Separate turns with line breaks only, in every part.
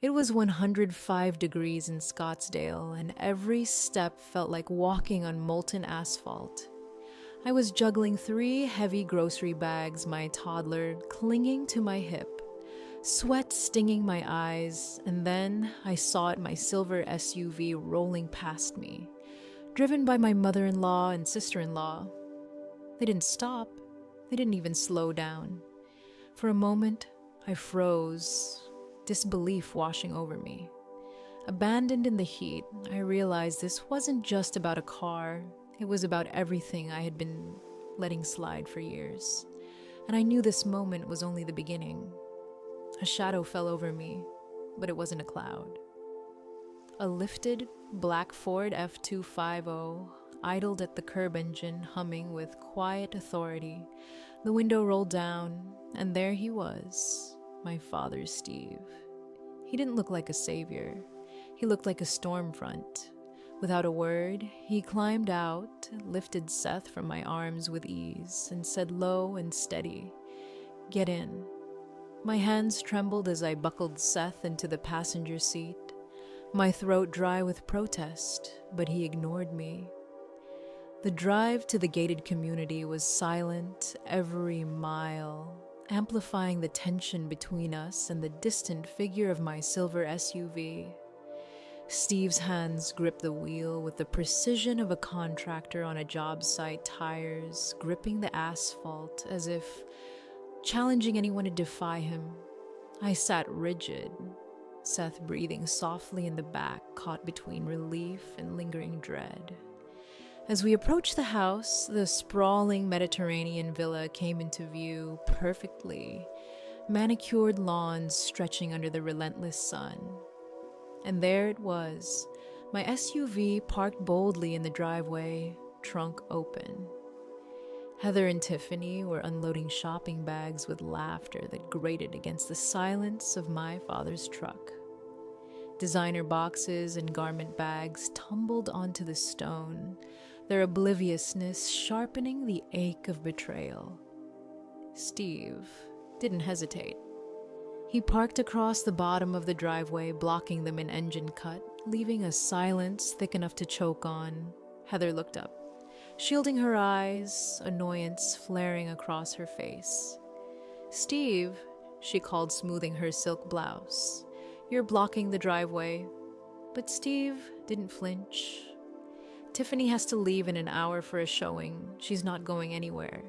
It was 105 degrees in Scottsdale, and every step felt like walking on molten asphalt. I was juggling 3 heavy grocery bags, my toddler clinging to my hip, sweat stinging my eyes, and then I saw it, my silver SUV rolling past me, driven by my mother-in-law and sister-in-law. They didn't stop. They didn't even slow down. For a moment, I froze, disbelief washing over me. Abandoned in the heat, I realized this wasn't just about a car. It was about everything I had been letting slide for years. And I knew this moment was only the beginning. A shadow fell over me, but it wasn't a cloud. A lifted black Ford F250 idled at the curb engine, humming with quiet authority. The window rolled down, and there he was, my father, Steve. He didn't look like a savior. He looked like a storm front. Without a word, he climbed out, lifted Seth from my arms with ease, and said low and steady, "Get in." My hands trembled as I buckled Seth into the passenger seat, my throat dry with protest, but he ignored me. The drive to the gated community was silent every mile, amplifying the tension between us and the distant figure of my silver SUV. Steve's hands gripped the wheel with the precision of a contractor on a job site, tires gripping the asphalt as if challenging anyone to defy him. I sat rigid, Seth breathing softly in the back, caught between relief and lingering dread. As we approached the house, the sprawling Mediterranean villa came into view perfectly, manicured lawns stretching under the relentless sun. And there it was, my SUV parked boldly in the driveway, trunk open. Heather and Tiffany were unloading shopping bags with laughter that grated against the silence of my father's truck. Designer boxes and garment bags tumbled onto the stone, their obliviousness sharpening the ache of betrayal. Steve didn't hesitate. He parked across the bottom of the driveway, blocking the mid-engine cut, leaving a silence thick enough to choke on. Heather looked up, shielding her eyes, annoyance flaring across her face. "Steve," she called, smoothing her silk blouse, "you're blocking the driveway." But Steve didn't flinch. "Tiffany has to leave in an hour for a showing. She's not going anywhere.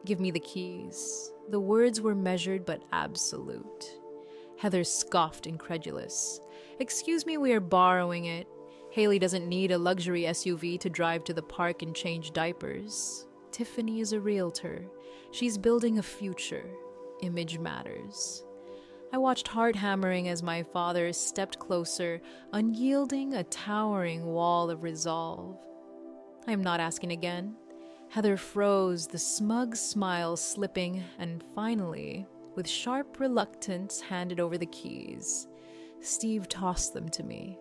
Give me the keys." The words were measured but absolute. Heather scoffed, incredulous. "Excuse me, we are borrowing it. Haley doesn't need a luxury SUV to drive to the park and change diapers. Tiffany is a realtor. She's building a future. Image matters." I watched heart hammering as my father stepped closer, unyielding, a towering wall of resolve. "I am not asking again." Heather froze, the smug smile slipping, and finally, with sharp reluctance, handed over the keys. Steve tossed them to me.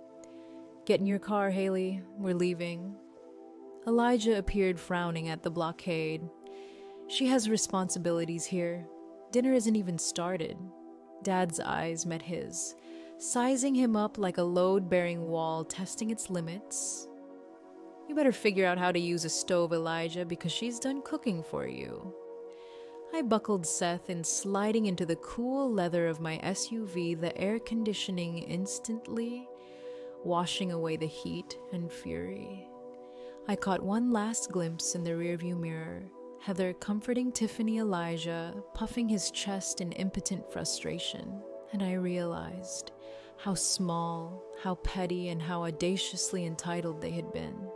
"Get in your car, Haley. We're leaving." Elijah appeared, frowning at the blockade. "She has responsibilities here. Dinner isn't even started." Dad's eyes met his, sizing him up like a load-bearing wall, testing its limits. "You better figure out how to use a stove, Elijah, because she's done cooking for you." I buckled Seth in, sliding into the cool leather of my SUV, the air conditioning instantly washing away the heat and fury. I caught one last glimpse in the rearview mirror, Heather comforting Tiffany, Elijah puffing his chest in impotent frustration, and I realized how small, how petty, and how audaciously entitled they had been.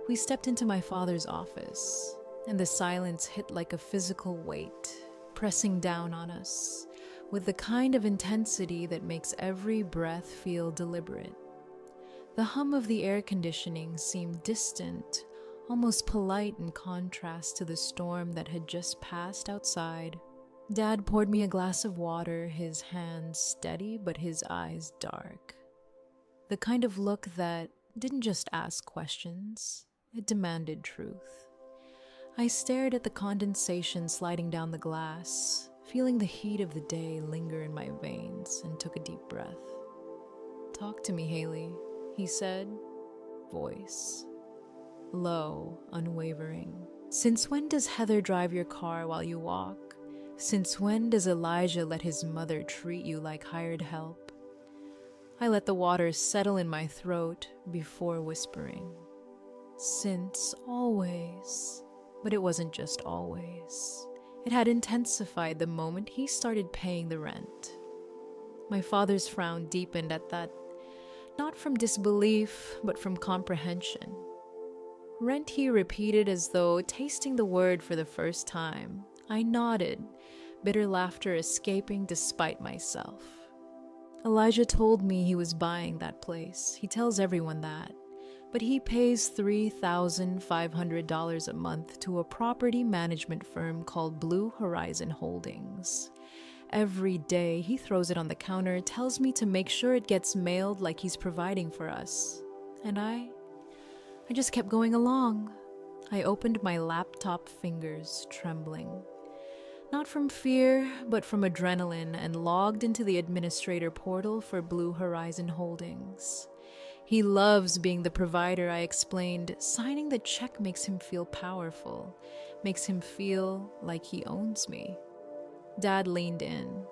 We stepped into my father's office, and the silence hit like a physical weight, pressing down on us, with the kind of intensity that makes every breath feel deliberate. The hum of the air conditioning seemed distant, almost polite in contrast to the storm that had just passed outside. Dad poured me a glass of water, his hands steady but his eyes dark. The kind of look that didn't just ask questions, it demanded truth. I stared at the condensation sliding down the glass, feeling the heat of the day linger in my veins, and took a deep breath. "Talk to me, Haley," he said, voice low, unwavering. "Since when does Heather drive your car while you walk? Since when does Elijah let his mother treat you like hired help?" I let the water settle in my throat before whispering, "Since always." But it wasn't just always. It had intensified the moment he started paying the rent. My father's frown deepened at that, not from disbelief, but from comprehension. "Rent," he repeated as though tasting the word for the first time. I nodded, bitter laughter escaping despite myself. "Elijah told me he was buying that place. He tells everyone that. But he pays $3,500 a month to a property management firm called Blue Horizon Holdings. Every day he throws it on the counter, tells me to make sure it gets mailed like he's providing for us. And I just kept going along." I opened my laptop fingers, trembling. Not from fear, but from adrenaline, and logged into the administrator portal for Blue Horizon Holdings. "He loves being the provider," I explained. "Signing the check makes him feel powerful, makes him feel like he owns me." Dad leaned in,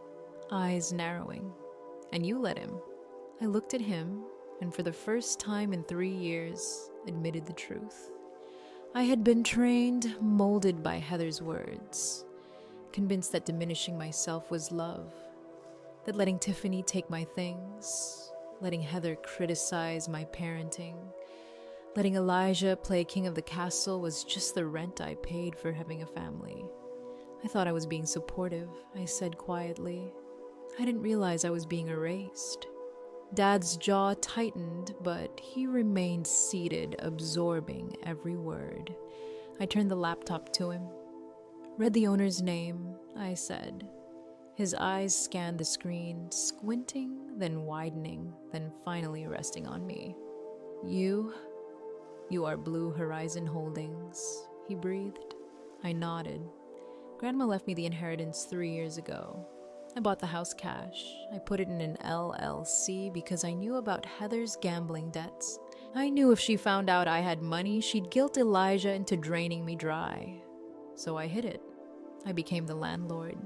eyes narrowing. "And you let him." I looked at him, and for the first time in 3 years, admitted the truth. I had been trained, molded by Heather's words, convinced that diminishing myself was love, that letting Tiffany take my things, letting Heather criticize my parenting, letting Elijah play king of the castle was just the rent I paid for having a family. I thought I was being supportive, I said quietly. I didn't realize I was being erased. Dad's jaw tightened, but he remained seated, absorbing every word. I turned the laptop to him. "Read the owner's name," I said. His eyes scanned the screen, squinting, then widening, then finally resting on me. You are Blue Horizon Holdings," he breathed. I nodded. "Grandma left me the inheritance 3 years ago. I bought the house cash. I put it in an LLC because I knew about Heather's gambling debts. I knew if she found out I had money, she'd guilt Elijah into draining me dry. So I hid it. I became the landlord."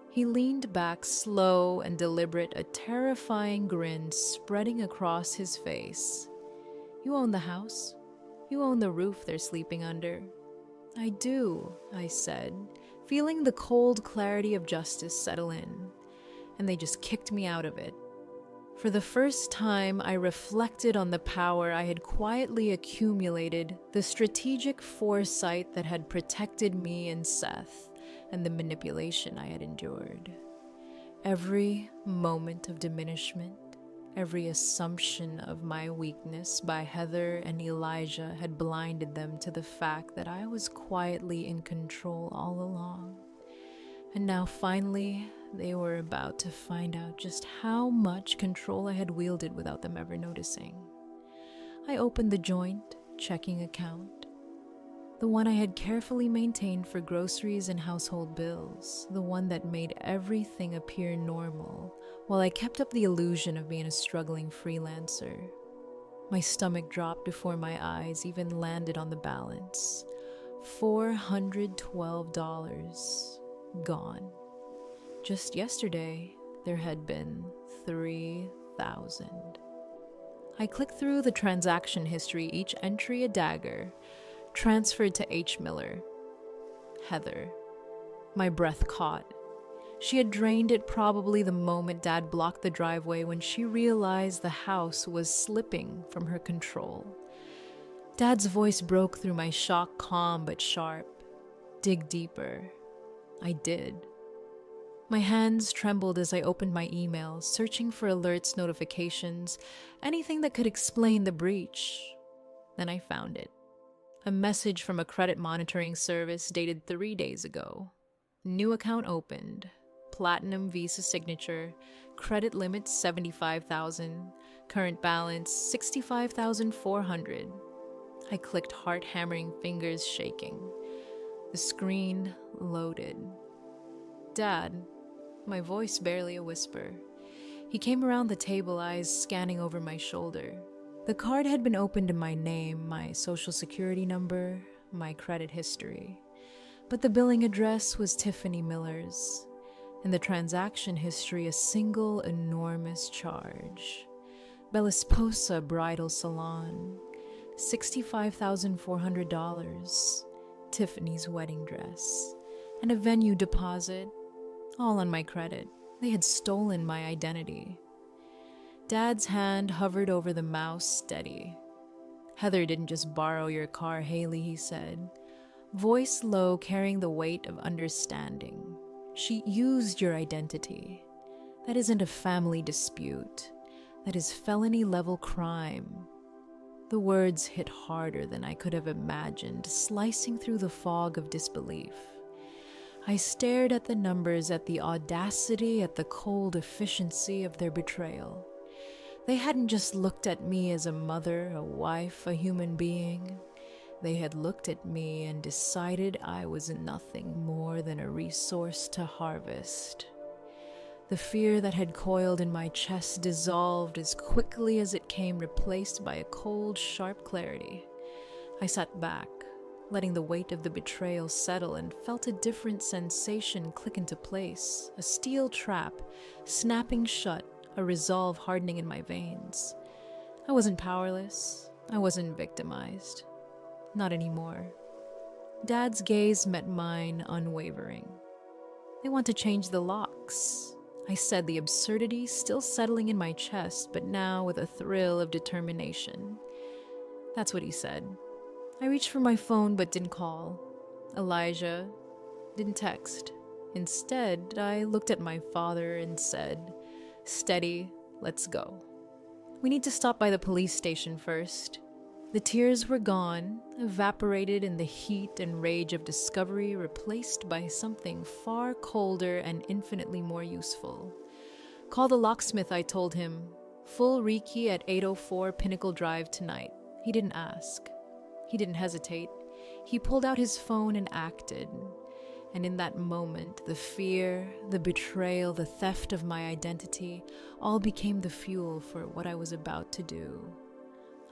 He leaned back, slow and deliberate, a terrifying grin spreading across his face. "You own the house. You own the roof they're sleeping under." "I do," I said, feeling the cold clarity of justice settle in, and they just kicked me out of it. For the first time, I reflected on the power I had quietly accumulated, the strategic foresight that had protected me and Seth, and the manipulation I had endured. Every moment of diminishment, every assumption of my weakness by Heather and Elijah had blinded them to the fact that I was quietly in control all along. And now finally, they were about to find out just how much control I had wielded without them ever noticing. I opened the joint checking account, the one I had carefully maintained for groceries and household bills, the one that made everything appear normal, while I kept up the illusion of being a struggling freelancer. My stomach dropped before my eyes even landed on the balance. $412 gone. Just yesterday, there had been 3,000. I clicked through the transaction history, each entry a dagger, transferred to H. Miller. Heather. My breath caught. She had drained it probably the moment Dad blocked the driveway when she realized the house was slipping from her control. Dad's voice broke through my shock, calm but sharp. "Dig deeper." I did. My hands trembled as I opened my emails, searching for alerts, notifications, anything that could explain the breach. Then I found it. A message from a credit monitoring service dated 3 days ago. New account opened. Platinum Visa signature. Credit limit $75,000. Current balance $65,400. I clicked, heart-hammering, fingers shaking. The screen loaded. Dad, my voice barely a whisper. He came around the table, eyes scanning over my shoulder. The card had been opened in my name, my social security number, my credit history. But the billing address was Tiffany Miller's, and the transaction history a single enormous charge. Bellasposa Bridal Salon, $65,400, Tiffany's wedding dress, and a venue deposit, all on my credit. They had stolen my identity. Dad's hand hovered over the mouse steady. Heather didn't just borrow your car, Haley, he said, voice low, carrying the weight of understanding. She used your identity. That isn't a family dispute. That is felony-level crime. The words hit harder than I could have imagined, slicing through the fog of disbelief. I stared at the numbers, at the audacity, at the cold efficiency of their betrayal. They hadn't just looked at me as a mother, a wife, a human being. They had looked at me and decided I was nothing more than a resource to harvest. The fear that had coiled in my chest dissolved as quickly as it came, replaced by a cold, sharp clarity. I sat back, letting the weight of the betrayal settle, and felt a different sensation click into place, a steel trap snapping shut, a resolve hardening in my veins. I wasn't powerless. I wasn't victimized. Not anymore. Dad's gaze met mine, unwavering. They want to change the locks, I said, the absurdity still settling in my chest, but now with a thrill of determination. That's what he said. I reached for my phone but didn't call. Elijah didn't text. Instead, I looked at my father and said, "Steady, let's go. We need to stop by the police station first." The tears were gone, evaporated in the heat and rage of discovery, replaced by something far colder and infinitely more useful. "Call the locksmith," I told him. "Full recce at 804 Pinnacle Drive tonight." He didn't ask. He didn't hesitate. He pulled out his phone and acted. And in that moment, the fear, the betrayal, the theft of my identity, all became the fuel for what I was about to do.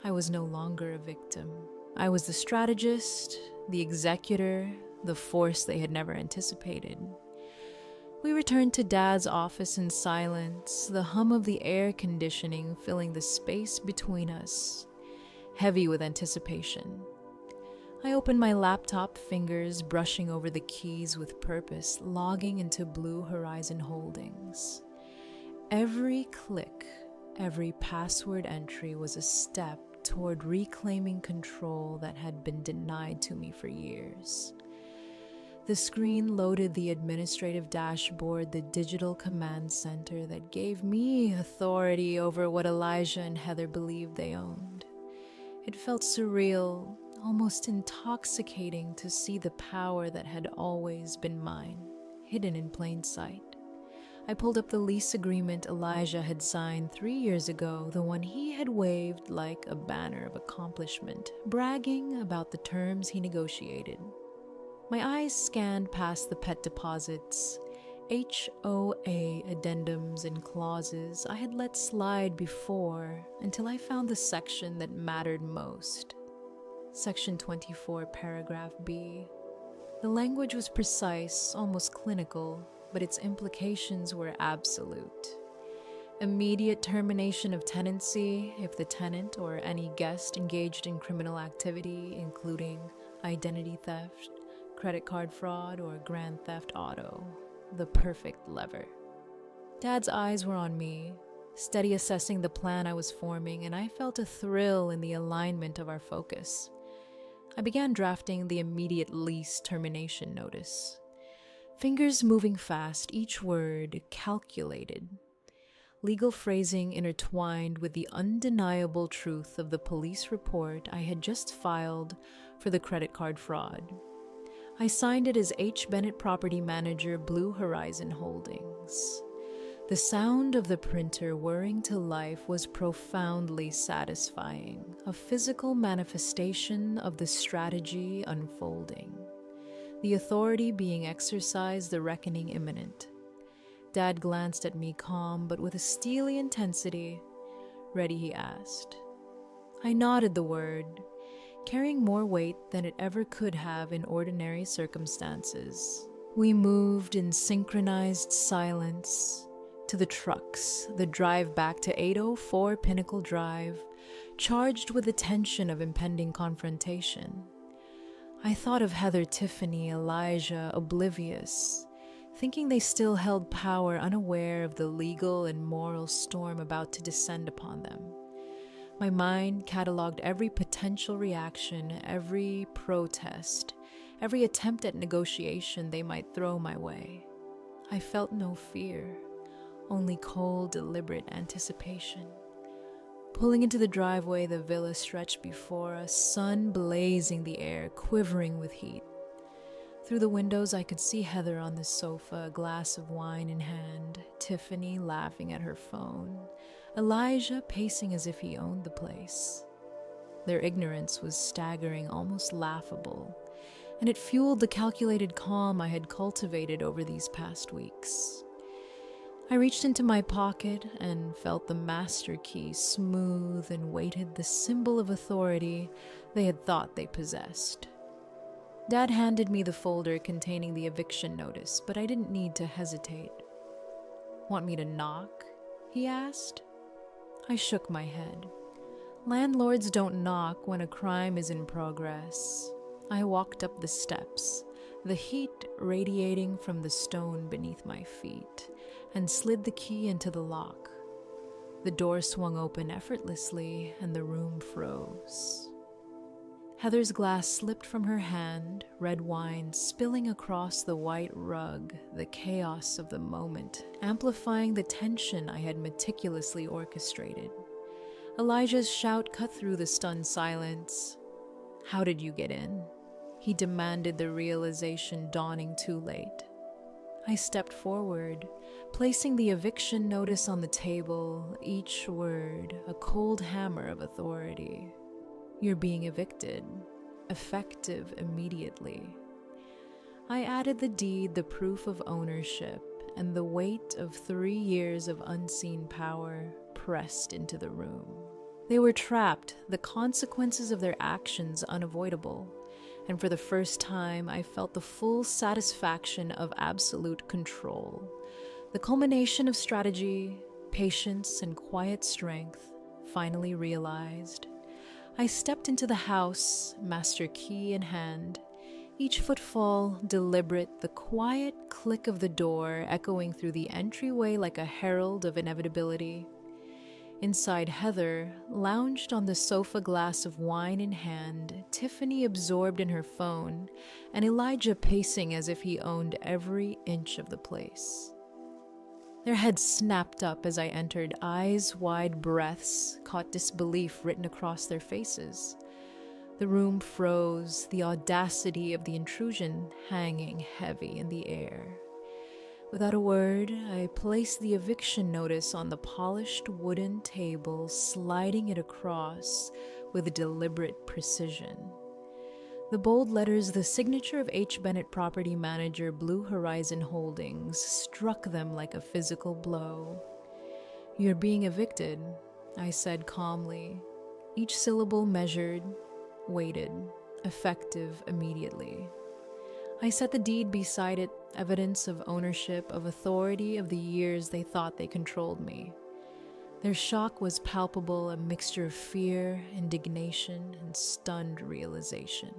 I was no longer a victim. I was the strategist, the executor, the force they had never anticipated. We returned to Dad's office in silence, the hum of the air conditioning filling the space between us, heavy with anticipation. I opened my laptop, fingers brushing over the keys with purpose, logging into Blue Horizon Holdings. Every click, every password entry was a step toward reclaiming control that had been denied to me for years. The screen loaded the administrative dashboard, the digital command center that gave me authority over what Elijah and Heather believed they owned. It felt surreal, almost intoxicating to see the power that had always been mine, hidden in plain sight. I pulled up the lease agreement Elijah had signed 3 years ago, the one he had waved like a banner of accomplishment, bragging about the terms he negotiated. My eyes scanned past the pet deposits, HOA addendums and clauses I had let slide before, until I found the section that mattered most. Section 24, paragraph B. The language was precise, almost clinical, but its implications were absolute. Immediate termination of tenancy if the tenant or any guest engaged in criminal activity, including identity theft, credit card fraud, or grand theft auto. The perfect lever. Dad's eyes were on me, steady assessing the plan I was forming, and I felt a thrill in the alignment of our focus. I began drafting the immediate lease termination notice. Fingers moving fast, each word calculated. Legal phrasing intertwined with the undeniable truth of the police report I had just filed for the credit card fraud. I signed it as H. Bennett Property Manager, Blue Horizon Holdings. The sound of the printer whirring to life was profoundly satisfying, a physical manifestation of the strategy unfolding. The authority being exercised, the reckoning imminent. Dad glanced at me calm, but with a steely intensity. "Ready?" he asked. I nodded the word, carrying more weight than it ever could have in ordinary circumstances. We moved in synchronized silence to the trucks, the drive back to 804 Pinnacle Drive, charged with the tension of impending confrontation. I thought of Heather, Tiffany, Elijah, oblivious, thinking they still held power, unaware of the legal and moral storm about to descend upon them. My mind cataloged every potential reaction, every protest, every attempt at negotiation they might throw my way. I felt no fear, only cold, deliberate anticipation. Pulling into the driveway, the villa stretched before us, sun blazing the air, quivering with heat. Through the windows, I could see Heather on the sofa, a glass of wine in hand, Tiffany laughing at her phone, Elijah pacing as if he owned the place. Their ignorance was staggering, almost laughable, and it fueled the calculated calm I had cultivated over these past weeks. I reached into my pocket and felt the master key, smooth and weighted, the symbol of authority they had thought they possessed. Dad handed me the folder containing the eviction notice, but I didn't need to hesitate. "Want me to knock?" he asked. I shook my head. Landlords don't knock when a crime is in progress. I walked up the steps, the heat radiating from the stone beneath my feet, and slid the key into the lock. The door swung open effortlessly, and the room froze. Heather's glass slipped from her hand, red wine spilling across the white rug, the chaos of the moment, amplifying the tension I had meticulously orchestrated. Elijah's shout cut through the stunned silence. "How did you get in?" he demanded, the realization dawning too late. I stepped forward, placing the eviction notice on the table, each word a cold hammer of authority. "You're being evicted, effective immediately." I added the deed, the proof of ownership, and the weight of 3 years of unseen power pressed into the room. They were trapped, the consequences of their actions unavoidable, and for the first time I felt the full satisfaction of absolute control, the culmination of strategy, patience, and quiet strength finally realized. I stepped into the house, master key in hand, each footfall deliberate, the quiet click of the door echoing through the entryway like a herald of inevitability. Inside, Heather lounged on the sofa, glass of wine in hand, Tiffany absorbed in her phone, and Elijah pacing as if he owned every inch of the place. Their heads snapped up as I entered, eyes wide, breaths caught disbelief written across their faces. The room froze, the audacity of the intrusion hanging heavy in the air. Without a word, I placed the eviction notice on the polished wooden table, sliding it across with deliberate precision. The bold letters, the signature of H. Bennett, property manager, Blue Horizon Holdings, struck them like a physical blow. "You're being evicted," I said calmly, each syllable measured, weighted, effective immediately. I set the deed beside it, evidence of ownership, of authority, of the years they thought they controlled me. Their shock was palpable, a mixture of fear, indignation, and stunned realization.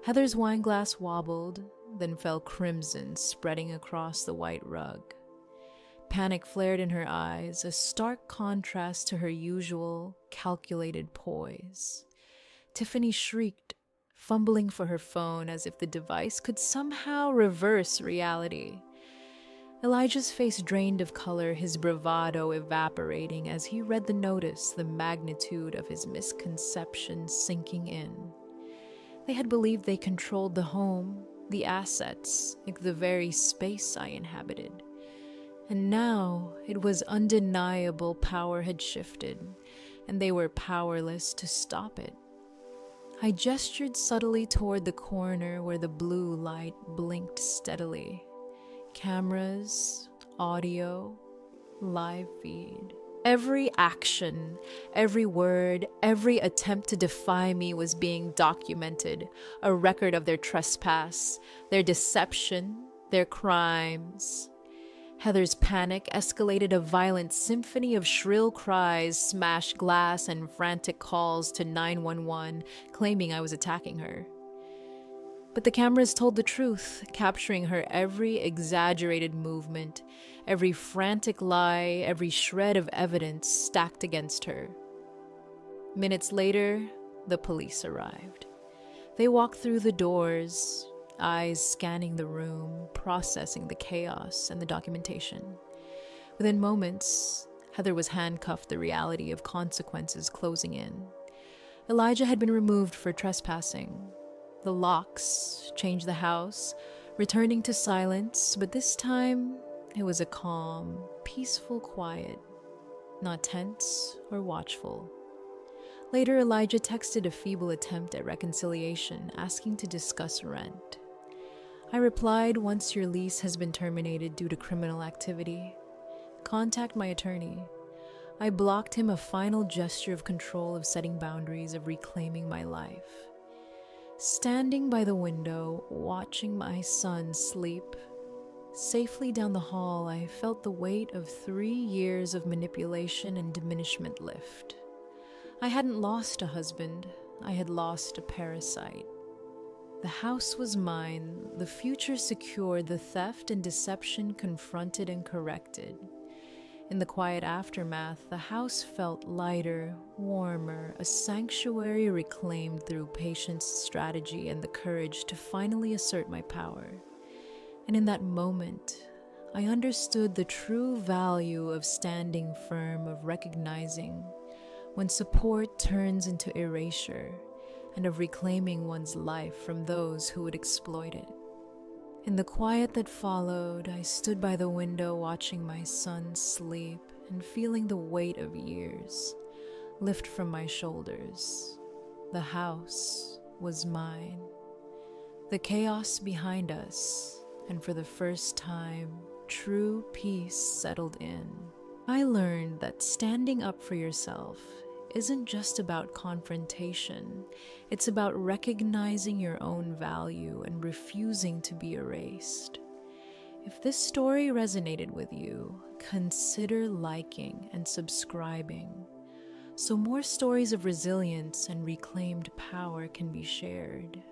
Heather's wineglass wobbled, then fell crimson, spreading across the white rug. Panic flared in her eyes, a stark contrast to her usual, calculated poise. Tiffany shrieked, fumbling for her phone as if the device could somehow reverse reality. Elijah's face drained of color, his bravado evaporating as he read the notice, the magnitude of his misconception sinking in. They had believed they controlled the home, the assets, like the very space I inhabited. And now it was undeniable power had shifted, and they were powerless to stop it. I gestured subtly toward the corner where the blue light blinked steadily. Cameras, audio, live feed. Every action, every word, every attempt to defy me was being documented, a record of their trespass, their deception, their crimes. Heather's panic escalated a violent symphony of shrill cries, smashed glass, and frantic calls to 911, claiming I was attacking her. But the cameras told the truth, capturing her every exaggerated movement, every frantic lie, every shred of evidence stacked against her. Minutes later, the police arrived. They walked through the doors, eyes scanning the room, processing the chaos and the documentation. Within moments, Heather was handcuffed, the reality of consequences closing in. Elijah had been removed for trespassing. The locks changed the house, returning to silence, but this time it was a calm, peaceful quiet, not tense or watchful. Later, Elijah texted a feeble attempt at reconciliation, asking to discuss rent. I replied, once your lease has been terminated due to criminal activity, contact my attorney. I blocked him, a final gesture of control, of setting boundaries, of reclaiming my life. Standing by the window, watching my son sleep safely down the hall, I felt the weight of 3 years of manipulation and diminishment lift. I hadn't lost a husband, I had lost a parasite. The house was mine, the future secured, the theft and deception confronted and corrected. In the quiet aftermath, the house felt lighter, warmer, a sanctuary reclaimed through patience, strategy, and the courage to finally assert my power. And in that moment, I understood the true value of standing firm, of recognizing when support turns into erasure, and of reclaiming one's life from those who would exploit it. In the quiet that followed, I stood by the window watching my son sleep and feeling the weight of years lift from my shoulders. The house was mine. The chaos behind us, and for the first time, true peace settled in. I learned that standing up for yourself isn't just about confrontation. It's about recognizing your own value and refusing to be erased. If this story resonated with you, consider liking and subscribing so more stories of resilience and reclaimed power can be shared.